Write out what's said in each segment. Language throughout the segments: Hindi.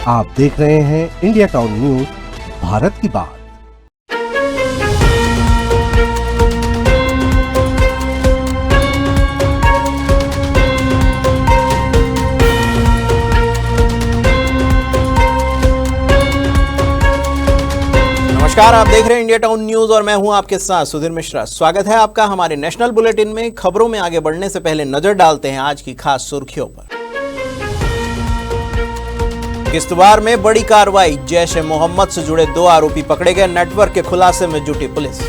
आप देख रहे हैं इंडिया टाउन न्यूज, भारत की बात। नमस्कार, आप देख रहे हैं इंडिया टाउन न्यूज और मैं हूं आपके साथ सुधीर मिश्रा। स्वागत है आपका हमारे नेशनल बुलेटिन में। खबरों में आगे बढ़ने से पहले नजर डालते हैं आज की खास सुर्खियों पर। किश्तवाड़ में बड़ी कार्रवाई, जैश ए मोहम्मद से जुड़े 2 आरोपी पकड़े गए, नेटवर्क के खुलासे में जुटी पुलिस।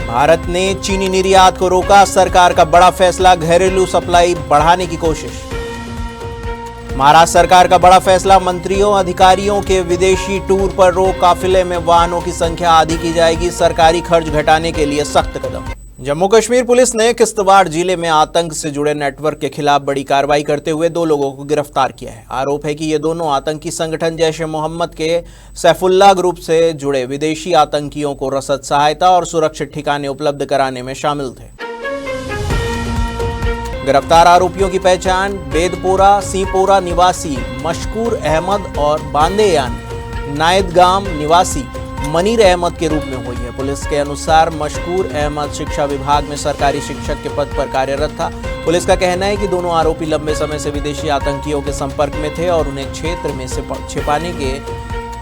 भारत ने चीनी निर्यात को रोका, सरकार का बड़ा फैसला, घरेलू सप्लाई बढ़ाने की कोशिश। महाराष्ट्र सरकार का बड़ा फैसला, मंत्रियों अधिकारियों के विदेशी टूर पर रोक, काफिले में वाहनों की संख्या आधी की जाएगी, सरकारी खर्च घटाने के लिए सख्त कदम। जम्मू कश्मीर पुलिस ने किश्तवाड़ जिले में आतंक से जुड़े नेटवर्क के खिलाफ बड़ी कार्रवाई करते हुए 2 लोगों को गिरफ्तार किया है। आरोप है कि ये दोनों आतंकी संगठन जैश ए मोहम्मद के सैफुल्लाह ग्रुप से जुड़े विदेशी आतंकियों को रसद सहायता और सुरक्षित ठिकाने उपलब्ध कराने में शामिल थे। गिरफ्तार आरोपियों की पहचान बेदपोरा सीपोरा निवासी मशकूर अहमद और बांदेयान नायदगाम निवासी मनीर अहमद के रूप में हुई है। पुलिस के अनुसार मशकूर अहमद शिक्षा विभाग में सरकारी शिक्षक के पद पर कार्यरत था। पुलिस का कहना है कि दोनों आरोपी लंबे समय से विदेशी आतंकियों के संपर्क में थे और उन्हें क्षेत्र में से छिपाने के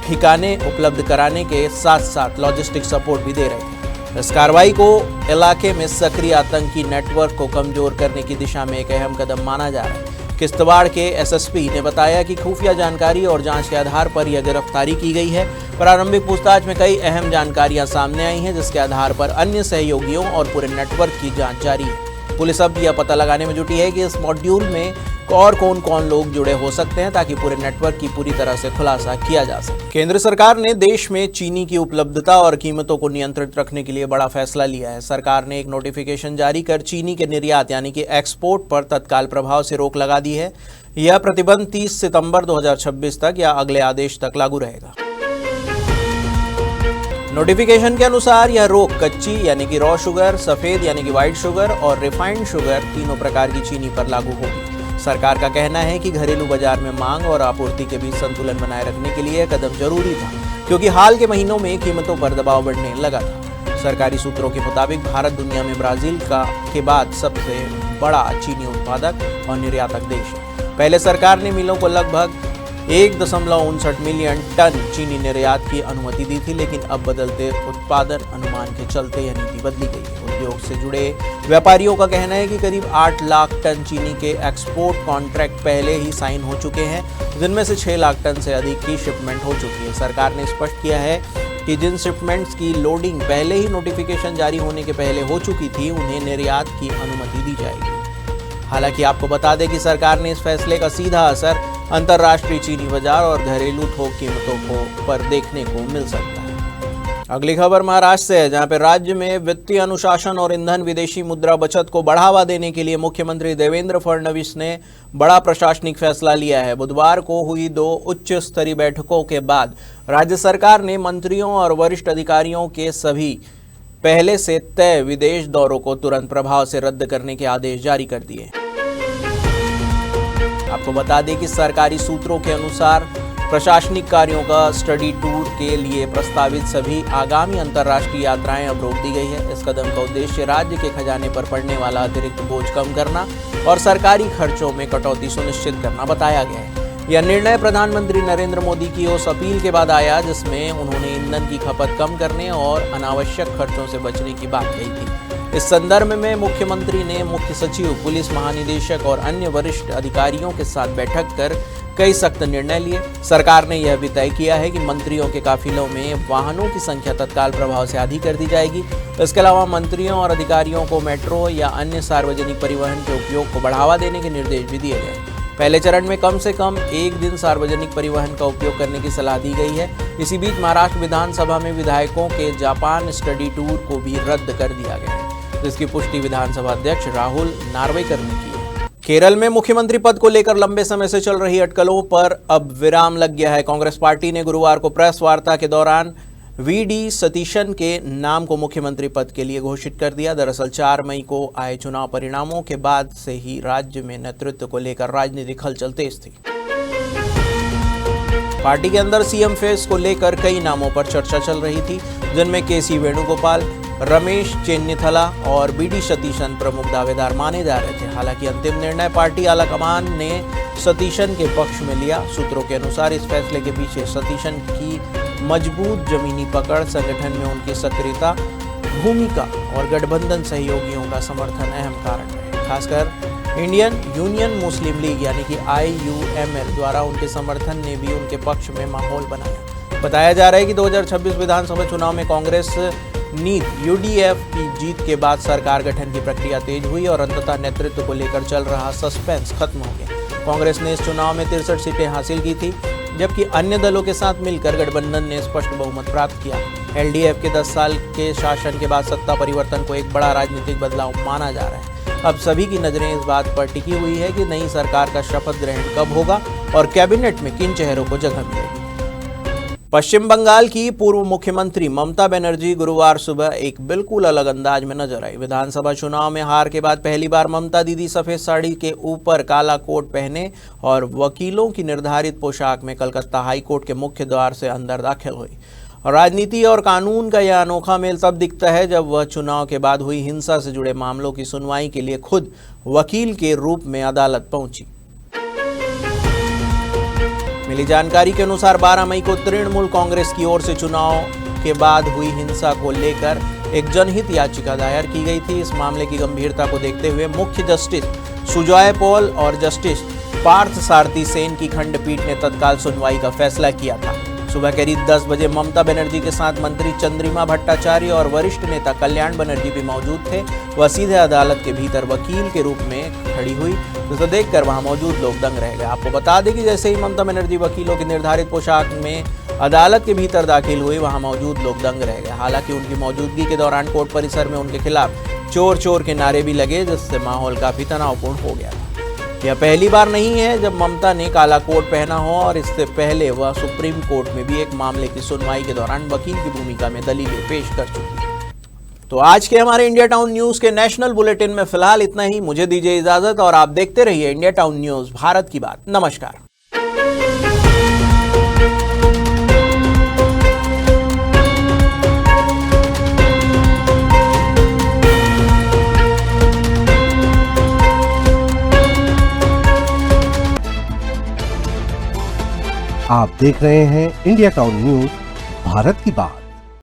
ठिकाने उपलब्ध कराने के साथ साथ लॉजिस्टिक सपोर्ट भी दे रहे थे। इस कार्रवाई को इलाके में सक्रिय आतंकी नेटवर्क को कमजोर करने की दिशा में एक अहम कदम माना जा रहा है। किश्तवाड़ के एसएसपी ने बताया कि खुफिया जानकारी और जांच के आधार पर यह गिरफ्तारी की गई है। प्रारंभिक पूछताछ में कई अहम जानकारियां सामने आई हैं, जिसके आधार पर अन्य सहयोगियों और पूरे नेटवर्क की जांच जारी है। पुलिस अब यह पता लगाने में जुटी है कि इस मॉड्यूल में और कौन लोग जुड़े हो सकते हैं, ताकि पूरे नेटवर्क की पूरी तरह से खुलासा किया जा सके। केंद्र सरकार ने देश में चीनी की उपलब्धता और कीमतों को नियंत्रित रखने के लिए बड़ा फैसला लिया है। सरकार ने एक नोटिफिकेशन जारी कर चीनी के निर्यात यानी कि एक्सपोर्ट पर तत्काल प्रभाव से रोक लगा दी है। यह प्रतिबंध 30 सितंबर 2026 तक या अगले आदेश तक लागू रहेगा। नोटिफिकेशन के अनुसार यह रोक कच्ची यानी कि रॉ शुगर, सफेद यानी कि व्हाइट शुगर और रिफाइंड शुगर तीनों प्रकार की चीनी पर लागू होगी। सरकार का कहना है कि घरेलू बाजार में मांग और आपूर्ति के बीच संतुलन बनाए रखने के लिए यह कदम जरूरी था, क्योंकि हाल के महीनों में कीमतों पर दबाव बढ़ने लगा था। सरकारी सूत्रों के मुताबिक भारत दुनिया में ब्राजील के बाद सबसे बड़ा चीनी उत्पादक और निर्यातक देश है। पहले सरकार ने मिलों को लगभग 1.59 मिलियन टन चीनी निर्यात की अनुमति दी थी, लेकिन अब बदलते उत्पादन अनुमान के चलते यह नीति बदली गई है। उद्योग से जुड़े व्यापारियों का कहना है कि करीब 8 लाख टन चीनी के एक्सपोर्ट कॉन्ट्रैक्ट पहले ही साइन हो चुके हैं, जिनमें से 6 लाख टन से अधिक की शिपमेंट हो चुकी है। सरकार ने स्पष्ट किया है कि जिन शिपमेंट्स की लोडिंग पहले ही नोटिफिकेशन जारी होने के पहले हो चुकी थी, उन्हें निर्यात की अनुमति दी जाएगी। हालांकि आपको बता दें कि सरकार ने इस फैसले का सीधा असर अंतर्राष्ट्रीय चीनी बाजार और घरेलू थोक कीमतों पर देखने को मिल सकता है। अगली खबर महाराष्ट्र से है, जहां पर राज्य में वित्तीय अनुशासन और ईंधन विदेशी मुद्रा बचत को बढ़ावा देने के लिए मुख्यमंत्री देवेंद्र फडणवीस ने बड़ा प्रशासनिक फैसला लिया है। बुधवार को हुई 2 उच्च स्तरीय बैठकों के बाद राज्य सरकार ने मंत्रियों और वरिष्ठ अधिकारियों के सभी पहले से तय विदेश दौरों को तुरंत प्रभाव से रद्द करने के आदेश जारी कर दिए। आपको बता दें कि सरकारी सूत्रों के अनुसार प्रशासनिक कार्यों का स्टडी टूर के लिए प्रस्तावित सभी आगामी अंतर्राष्ट्रीय यात्राएं अब रोक दी गई है। इस कदम का उद्देश्य राज्य के खजाने पर पड़ने वाला अतिरिक्त बोझ कम करना और सरकारी खर्चों में कटौती सुनिश्चित करना बताया गया है। यह निर्णय प्रधानमंत्री नरेंद्र मोदी की उस अपील के बाद आया, जिसमें उन्होंने ईंधन की खपत कम करने और अनावश्यक खर्चों से बचने की बात कही थी। इस संदर्भ में मुख्यमंत्री ने मुख्य सचिव, पुलिस महानिदेशक और अन्य वरिष्ठ अधिकारियों के साथ बैठक कर कई सख्त निर्णय लिए। सरकार ने यह भी तय किया है कि मंत्रियों के काफिलों में वाहनों की संख्या तत्काल प्रभाव से आधी कर दी जाएगी। इसके अलावा मंत्रियों और अधिकारियों को मेट्रो या अन्य सार्वजनिक परिवहन के उपयोग को बढ़ावा देने के निर्देश भी दिए गए। पहले चरण में कम से कम 1 दिन सार्वजनिक परिवहन का उपयोग करने की सलाह दी गई है। इसी बीच महाराष्ट्र विधानसभा में विधायकों के जापान स्टडी टूर को भी रद्द कर दिया गया है, जिसकी पुष्टि विधानसभा अध्यक्ष राहुल नार्वेकर ने की है। केरल में मुख्यमंत्री पद को लेकर लंबे समय से चल रही अटकलों पर अब विराम लग गया है। कांग्रेस पार्टी ने गुरुवार को प्रेस वार्ता के दौरान वीडी सतीशन के नाम को मुख्यमंत्री पद के लिए घोषित कर दिया। दरअसल 4 मई को आए चुनाव परिणामों के बाद से ही राज्य में नेतृत्व को लेकर राजनीतिक हलचल तेज थी। पार्टी के अंदर सीएम फेस को लेकर कई नामों पर चर्चा चल रही थी, जिनमें केसी वेणुगोपाल, रमेश चेन्निथला और बीडी सतीशन प्रमुख दावेदार माने जा रहे थे। हालांकि अंतिम निर्णय पार्टी आलाकमान ने सतीशन के पक्ष में लिया। सूत्रों के अनुसार इस फैसले के पीछे सतीशन की मजबूत जमीनी पकड़, संगठन में उनकी सक्रियता, भूमिका और गठबंधन सहयोगियों का समर्थन अहम कारण रहे। खासकर इंडियन यूनियन मुस्लिम लीग यानी कि IUML द्वारा उनके समर्थन ने भी उनके पक्ष में माहौल बनाया। बताया जा रहा है कि 2026 विधानसभा चुनाव में कांग्रेस नीत UDF की जीत के बाद सरकार गठन की प्रक्रिया तेज हुई और अंततः नेतृत्व को लेकर चल रहा सस्पेंस खत्म हो गया। कांग्रेस ने इस चुनाव में 63 सीटें हासिल की थी, जबकि अन्य दलों के साथ मिलकर गठबंधन ने स्पष्ट बहुमत प्राप्त किया। LDF के 10 साल के शासन के बाद सत्ता परिवर्तन को एक बड़ा राजनीतिक बदलाव माना जा रहा है। अब सभी की नजरें इस बात पर टिकी हुई है कि नई सरकार का शपथ ग्रहण कब होगा और कैबिनेट में किन चेहरों को जगह मिलेगी। पश्चिम बंगाल की पूर्व मुख्यमंत्री ममता बनर्जी गुरुवार सुबह एक बिल्कुल अलग अंदाज में नजर आई। विधानसभा चुनाव में हार के बाद पहली बार ममता दीदी सफेद साड़ी के ऊपर काला कोट पहने और वकीलों की निर्धारित पोशाक में कलकत्ता हाई कोर्ट के मुख्य द्वार से अंदर दाखिल हुई। राजनीति और कानून का यह अनोखा मेल तब दिखता है जब वह चुनाव के बाद हुई हिंसा से जुड़े मामलों की सुनवाई के लिए खुद वकील के रूप में अदालत पहुंची। मिली जानकारी के अनुसार 12 मई को तृणमूल कांग्रेस की ओर से चुनाव के बाद हुई हिंसा को लेकर एक जनहित याचिका दायर की गई थी। इस मामले की गंभीरता को देखते हुए मुख्य जस्टिस सुजॉय पॉल और जस्टिस पार्थ सारथी सेन की खंडपीठ ने तत्काल सुनवाई का फैसला किया था। सुबह करीब 10 बजे ममता बनर्जी के साथ मंत्री चंद्रिमा भट्टाचार्य और वरिष्ठ नेता कल्याण बनर्जी भी मौजूद थे। वह सीधे अदालत के भीतर वकील के रूप में खड़ी हुई, जिसे देखकर वहां मौजूद लोग दंग रह गए। आपको बता दें कि जैसे ही ममता बनर्जी वकीलों की निर्धारित पोशाक में अदालत के भीतर दाखिल हुई, वहां मौजूद लोग दंग रह गए। हालांकि उनकी मौजूदगी के दौरान कोर्ट परिसर में उनके खिलाफ चोर चोर के नारे भी लगे, जिससे माहौल काफी तनावपूर्ण हो गया था। यह पहली बार नहीं है जब ममता ने काला कोट पहना हो और इससे पहले वह सुप्रीम कोर्ट में भी एक मामले की सुनवाई के दौरान वकील की भूमिका में दलीलें पेश कर चुकी है। तो आज के हमारे इंडिया टाउन न्यूज के नेशनल बुलेटिन में फिलहाल इतना ही। मुझे दीजिए इजाजत और आप देखते रहिए इंडिया टाउन न्यूज, भारत की बात। नमस्कार। आप देख रहे हैं इंडिया टाउन न्यूज, भारत की बात।